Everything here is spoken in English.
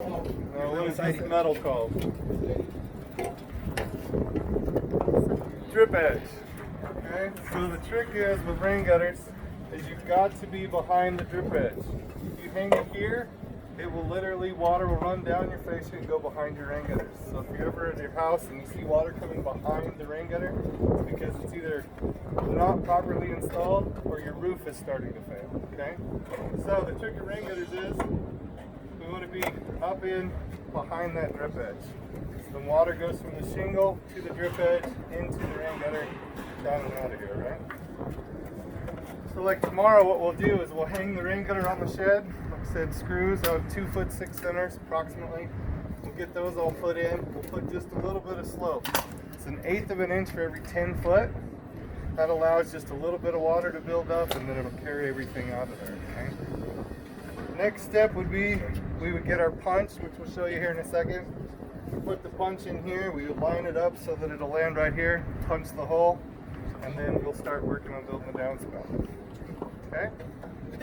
What is this metal called? Drip edge. Okay, so the trick is with rain gutters is you've got to be behind the drip edge. If you hang it here, it will literally, water will run down your face and go behind your rain gutters. So if you're ever at your house and you see water coming behind the rain gutter, it's because it's either not properly installed or your roof is starting to fail. Okay? So the trick of rain gutters is we want to be up in behind that drip edge. So the water goes from the shingle to the drip edge into the rain gutter, down and out of here, right? So like tomorrow what we'll do is we'll hang the rain gutter on the shed. Like I said, screws on 2'6" centers approximately. We'll get those all put in. We'll put just a little bit of slope. It's 1/8 of an inch for every 10 foot. That allows just a little bit of water to build up and then it'll carry everything out of there, okay? Next step would be we would get our punch, which we'll show you here in a second. We put the punch in here, we would line it up so that it'll land right here, punch the hole, and then we'll start working on building the downspout. Okay?